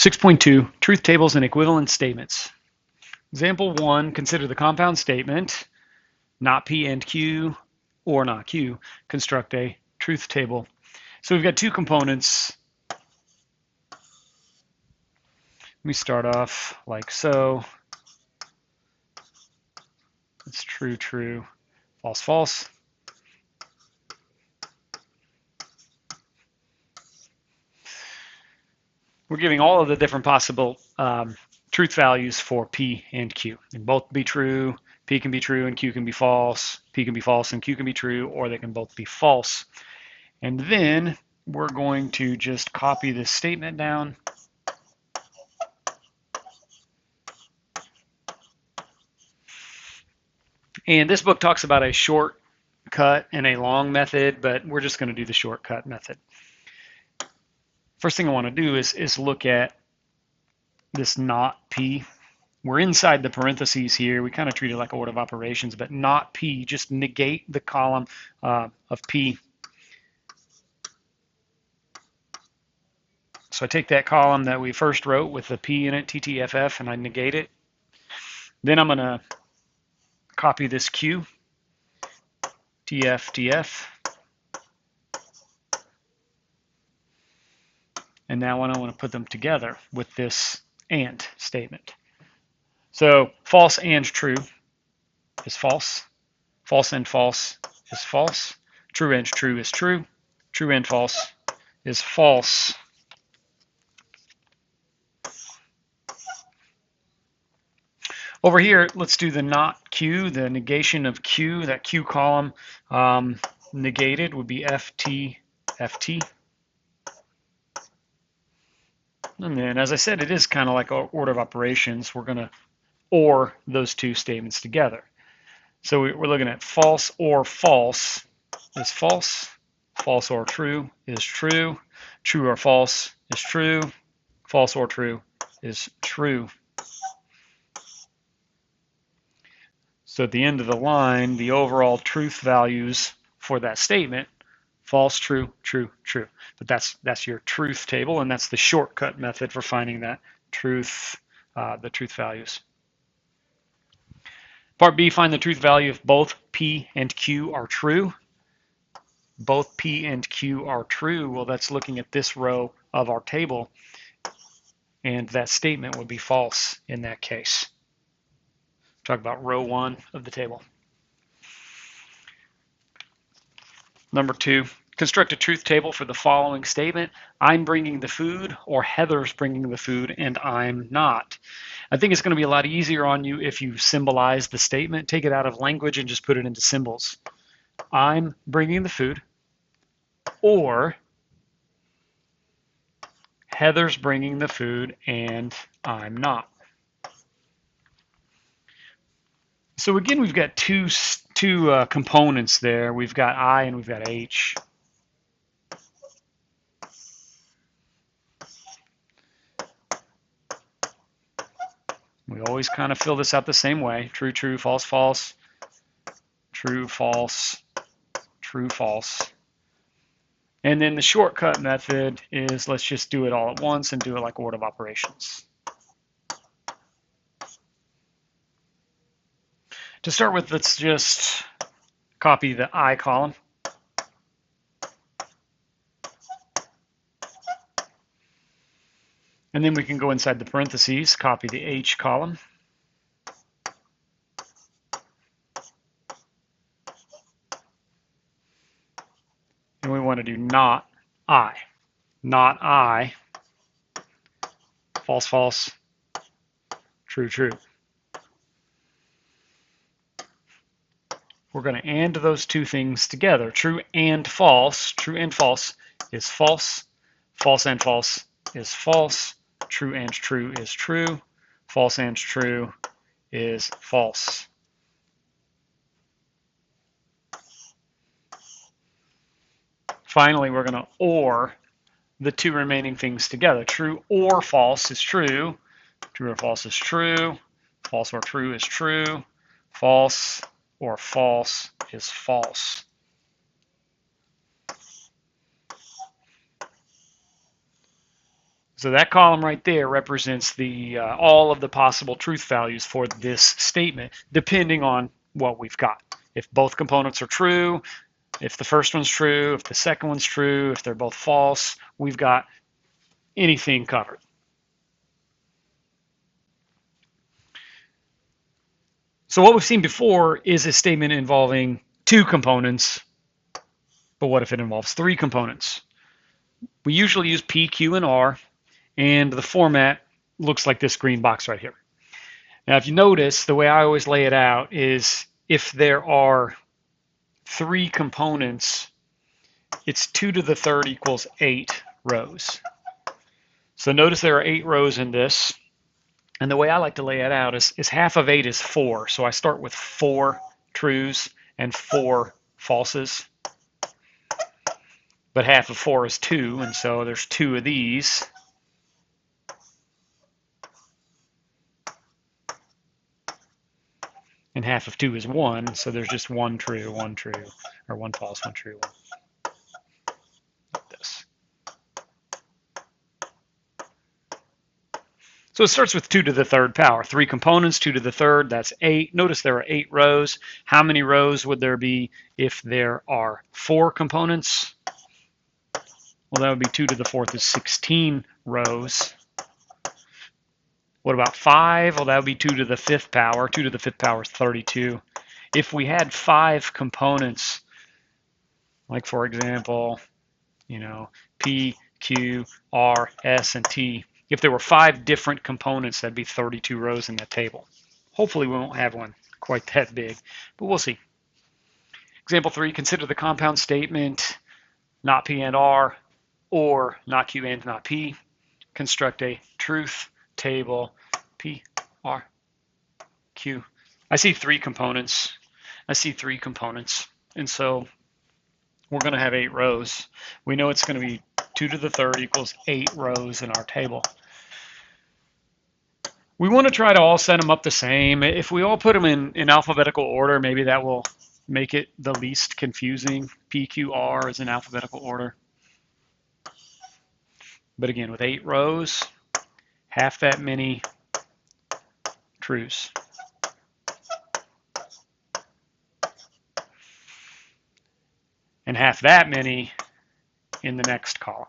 6.2, truth tables and equivalent statements. Example 1, consider the compound statement, not P and Q or not Q. Construct a truth table. So we've got two components. Let me start off like so. It's true, true, false, false. We're giving all of the different possible truth values for P and Q. They can both be true. P can be true and Q can be false. P can be false and Q can be true, or they can both be false. And then we're going to just copy this statement down. And this book talks about a shortcut and a long method, but we're just going to do the shortcut method. First thing I want to do is look at this not P. We're inside the parentheses here. We kind of treat it like order of operations, but not P. Just negate the column of P. So I take that column that we first wrote with the P in it, TTFF, and I negate it. Then I'm going to copy this Q, TF, TF. And now I want to put them together with this AND statement. So false and true is false. False and false is false. True and true is true. True and false is false. Over here, let's do the not Q, the negation of Q. That Q column negated would be FT, FT. And then, as I said, it is kind of like an order of operations. We're going to OR those two statements together. So we're looking at false or false is false. False or true is true. True or false is true. False or true is true. So at the end of the line, the overall truth values for that statement, false, true, true, true. But that's your truth table, and that's the shortcut method for finding that truth, the truth values. Part B, find the truth value if both P and Q are true. Both P and Q are true. Well, that's looking at this row of our table, and that statement would be false in that case. Talk about row 1 of the table. Number 2, construct a truth table for the following statement. I'm bringing the food, or Heather's bringing the food, and I'm not. I think it's going to be a lot easier on you if you symbolize the statement. Take it out of language and just put it into symbols. I'm bringing the food, or Heather's bringing the food, and I'm not. So again, we've got two components there. We've got I and we've got H. We always kind of fill this out the same way. True, true, false, false. True, false, true, false. And then the shortcut method is let's just do it all at once and do it like order of operations. To start with, let's just copy the I column. And then we can go inside the parentheses, copy the H column. And we want to do not I. Not I. False, false. True, true. We're going to AND those two things together. True and false. True and false is false. False and false is false. True and true is true. False and true is false. Finally, we're going to OR the two remaining things together. True or false is true. True or false is true. False or true is true. False or false is false. So that column right there represents the all of the possible truth values for this statement, depending on what we've got. If both components are true, if the first one's true, if the second one's true, if they're both false, we've got anything covered. So what we've seen before is a statement involving two components, but what if it involves three components? We usually use P, Q, and R, and the format looks like this green box right here. Now, if you notice, the way I always lay it out is if there are three components, it's 2 to the third equals 8 rows. So notice there are 8 rows in this. And the way I like to lay it out is half of 8 is 4. So I start with 4 trues and 4 falses. But half of 4 is 2, and so there's 2 of these. And half of 2 is 1, so there's just 1 true, 1 true, or 1 false, 1 true, 1. Like this. So it starts with 2 to the third power. 3 components, 2 to the third, that's 8. Notice there are 8 rows. How many rows would there be if there are 4 components? Well, that would be 2 to the fourth is 16 rows. What about 5? Well, that would be 2 to the fifth power. 2 to the fifth power is 32. If we had 5 components, like for example, P, Q, R, S, and T, if there were 5 different components, that'd be 32 rows in that table. Hopefully we won't have one quite that big, but we'll see. Example 3, consider the compound statement, not P and R, or not Q and not P. Construct a truth table, P, R, Q. I see 3 components. And so we're going to have 8 rows. We know it's going to be 2 to the third equals 8 rows in our table. We want to try to all set them up the same. If we all put them in alphabetical order, maybe that will make it the least confusing. P, Q, R is in alphabetical order. But again, with 8 rows, half that many truths. And half that many in the next column.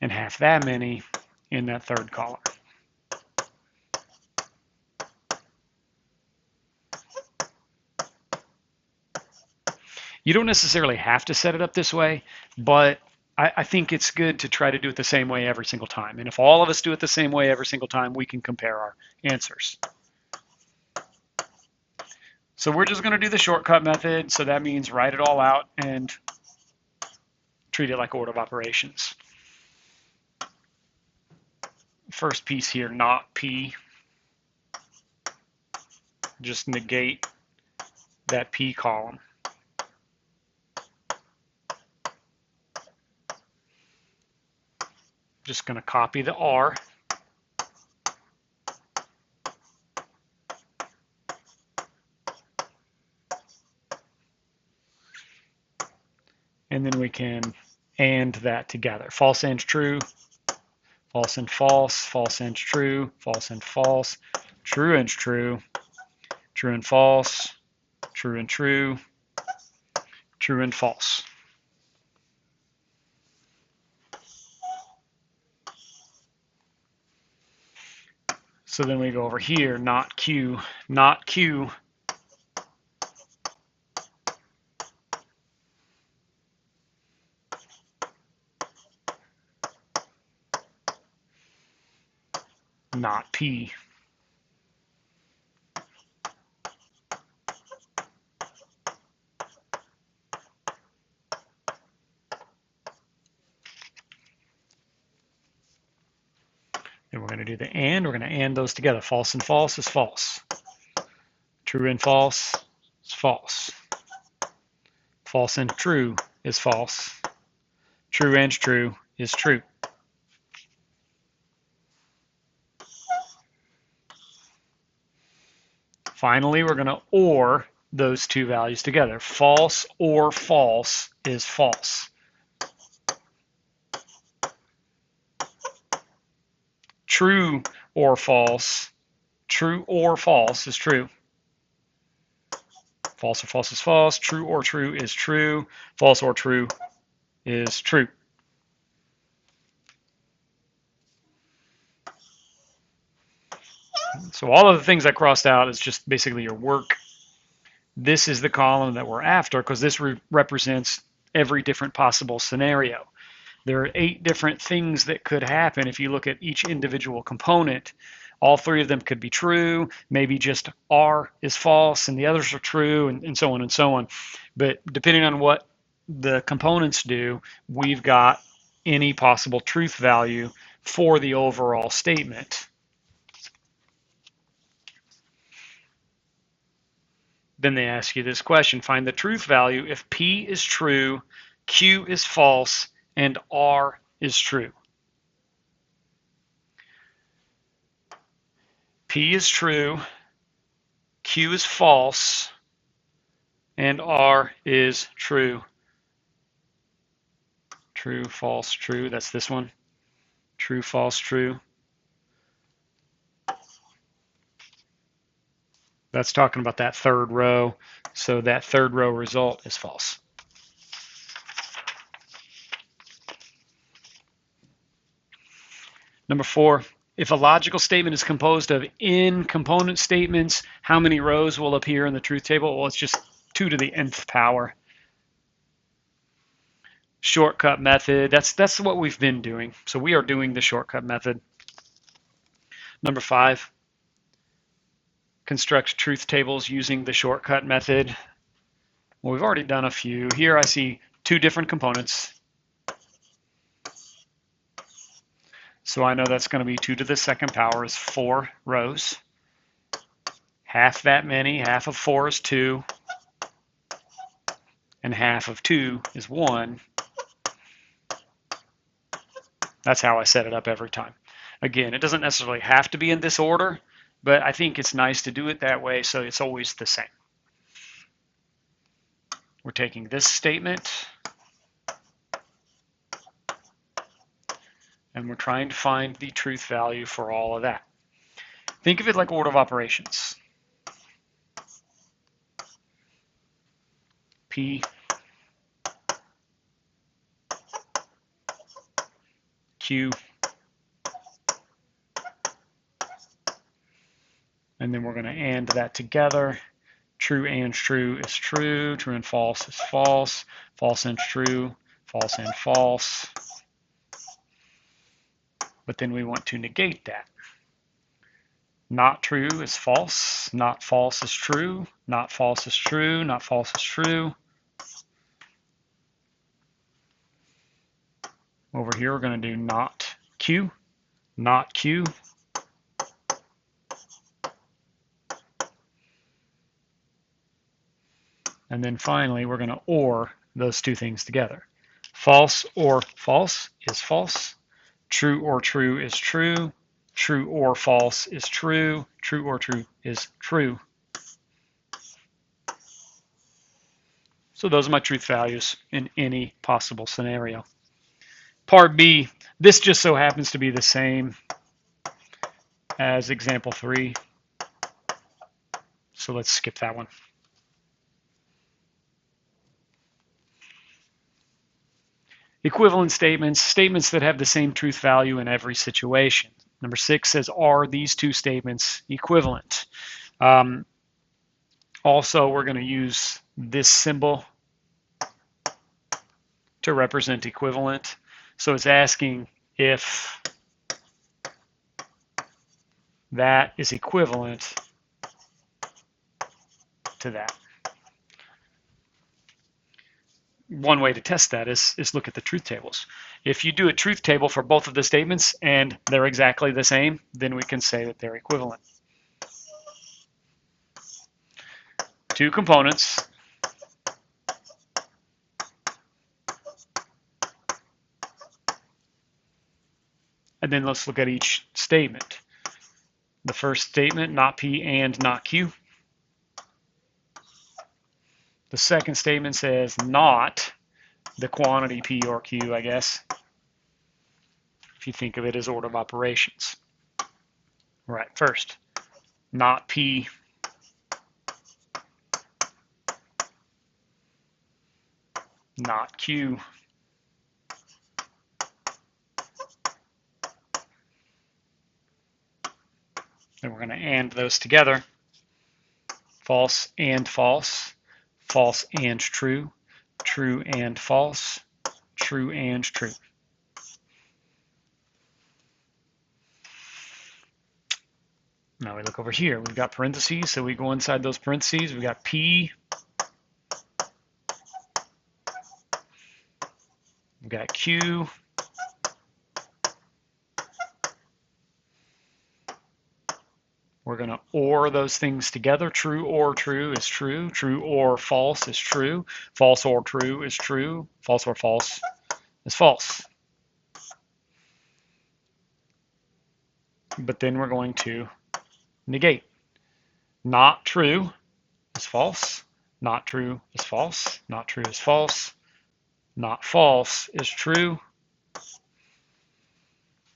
And half that many in that third column. You don't necessarily have to set it up this way, but I think it's good to try to do it the same way every single time. And if all of us do it the same way every single time, we can compare our answers. So we're just going to do the shortcut method. So that means write it all out and treat it like order of operations. First piece here, not P. Just negate that P column. Just going to copy the R. And then we can AND that together. False and true, false and false, false and true, false and false, true and true, true and false, true and true, true and false. So then we go over here, not Q, not Q. Not P. Then we're going to do the AND. We're going to AND those together. False and false is false. True and false is false. False and true is false. True and true is true. Finally, we're going to OR those two values together. False or false is false. True or false is true. False or false is false. True or true is true. False or true is true. So all of the things I crossed out is just basically your work. This is the column that we're after because this represents every different possible scenario. There are 8 different things that could happen if you look at each individual component. All 3 of them could be true. Maybe just R is false and the others are true, and so on and so on. But depending on what the components do, we've got any possible truth value for the overall statement. Then they ask you this question: find the truth value if P is true, Q is false, and R is true. P is true, Q is false, and R is true. True, false, true. That's this one. True, false, true. That's talking about that third row. So that third row result is false. Number 4, if a logical statement is composed of n component statements, how many rows will appear in the truth table? Well, it's just 2 to the nth power. Shortcut method, that's what we've been doing. So we are doing the shortcut method. Number 5, construct truth tables using the shortcut method. Well, we've already done a few. Here I see 2 different components. So I know that's going to be 2 to the second power is 4 rows. Half that many, half of 4 is 2, and half of 2 is 1. That's how I set it up every time. Again, it doesn't necessarily have to be in this order, but I think it's nice to do it that way so it's always the same. We're taking this statement and we're trying to find the truth value for all of that. Think of it like order of operations. P, Q, and then we're going to AND that together. True and true is true. True and false is false. False and true. False and false. But then we want to negate that. Not true is false. Not false is true. Not false is true. Not false is true. Over here, we're going to do not Q. Not Q. And then finally, we're going to OR those 2 things together. False or false is false. True or true is true. True or false is true. True or true is true. So those are my truth values in any possible scenario. Part B, this just so happens to be the same as example 3. So let's skip that one. Equivalent statements, statements that have the same truth value in every situation. Number 6 says, are these 2 statements equivalent? Also, we're going to use this symbol to represent equivalent. So it's asking if that is equivalent to that. One way to test that is look at the truth tables. If you do a truth table for both of the statements and they're exactly the same, then we can say that they're equivalent. 2 components. And then let's look at each statement. The first statement, not P and not Q. The second statement says not the quantity P or Q, I guess, if you think of it as order of operations. Right, first, not P, not Q. Then we're going to AND those together. False and false, false and true, true and false, true and true. Now we look over here. We've got parentheses, so we go inside those parentheses. We've got P. We've got Q. We're going to OR those things together. True or true is true. True or false is true. False or true is true. False or false is false. But then we're going to negate. Not true is false. Not true is false. Not true is false. Not false is true.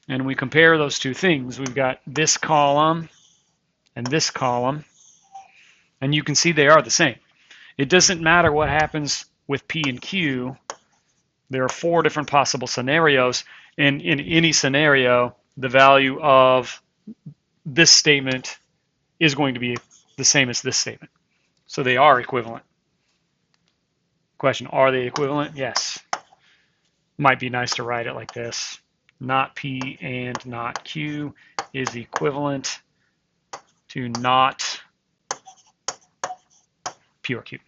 And we compare those two things. We've got this column and this column, and you can see they are the same. It doesn't matter what happens with P and Q. There are 4 different possible scenarios, and in any scenario, the value of this statement is going to be the same as this statement. So they are equivalent. Question, are they equivalent? Yes. Might be nice to write it like this. Not P and not Q is equivalent to not P or Q.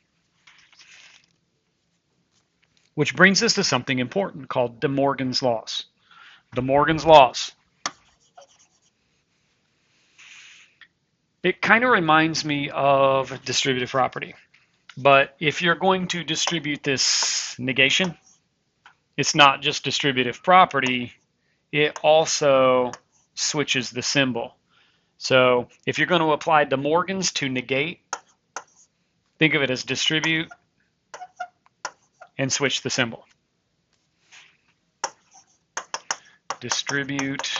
Which brings us to something important called De Morgan's laws. De Morgan's laws. It kind of reminds me of distributive property. But if you're going to distribute this negation, it's not just distributive property, it also switches the symbol. So if you're going to apply De Morgan's to negate, think of it as distribute and switch the symbol. Distribute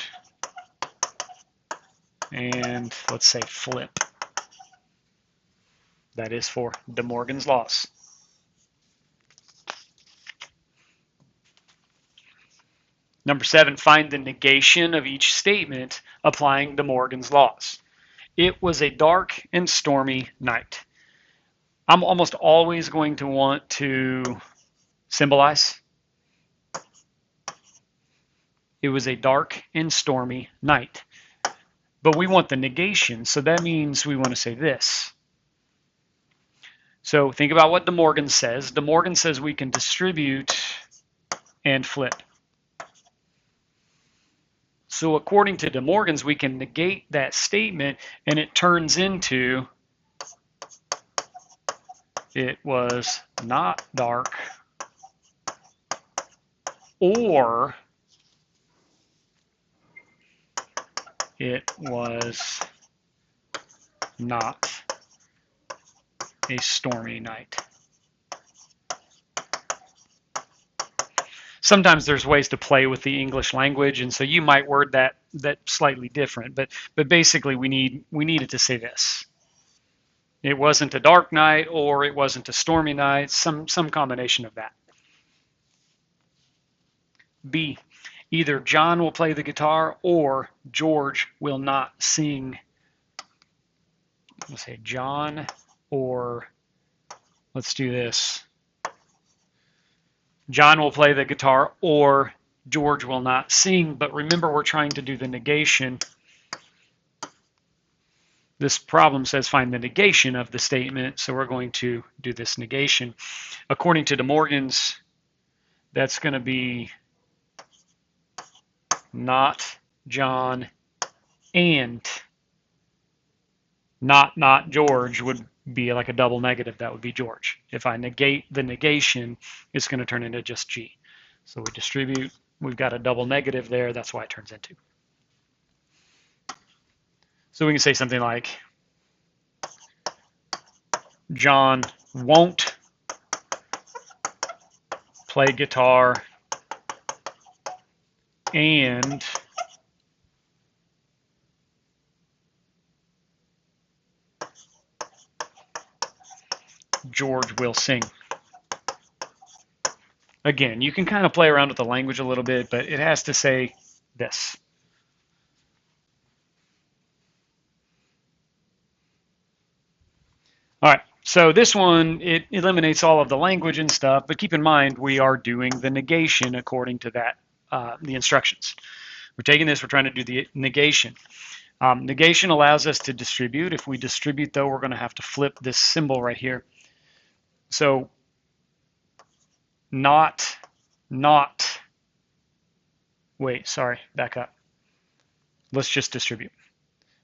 and let's say flip. That is for De Morgan's laws. Number 7, find the negation of each statement applying De Morgan's laws. It was a dark and stormy night. I'm almost always going to want to symbolize. It was a dark and stormy night. But we want the negation, so that means we want to say this. So think about what De Morgan says. De Morgan says we can distribute and flip. So according to De Morgan's, we can negate that statement and it turns into it was not dark or it was not a stormy night. Sometimes there's ways to play with the English language, and so you might word that slightly different. But basically, we need it to say this: it wasn't a dark night, or it wasn't a stormy night. Some combination of that. B, either John will play the guitar or George will not sing. Let's say John, or let's do this. John will play the guitar or George will not sing, but remember we're trying to do the negation. This problem says find the negation of the statement, so we're going to do this negation. According to De Morgan's, that's going to be not John and not George would be like a double negative. That would be George. If I negate the negation, it's going to turn into just G. So we distribute. We've got a double negative there. That's why it turns into. So we can say something like John won't play guitar and George will sing. Again, you can kind of play around with the language a little bit, but it has to say this. All right, so this one, it eliminates all of the language and stuff, but keep in mind we are doing the negation according to that, the instructions. We're taking this, we're trying to do the negation. Negation allows us to distribute. If we distribute, though, we're going to have to flip this symbol right here. So wait, sorry, back up. Let's just distribute.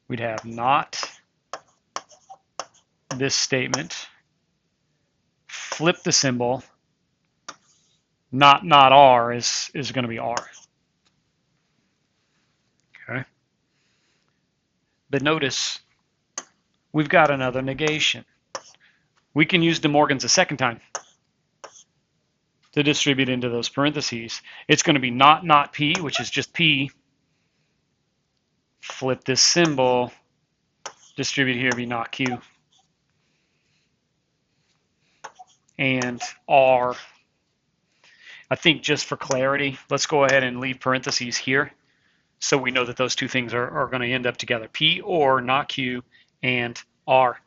We'd have not this statement, flip the symbol, not R is going to be R. Okay. But notice we've got another negation. We can use De Morgan's a second time to distribute into those parentheses. It's going to be not P, which is just P. Flip this symbol, distribute here, be not Q. And R. I think just for clarity, let's go ahead and leave parentheses here so we know that those two things are going to end up together. P or not Q and R.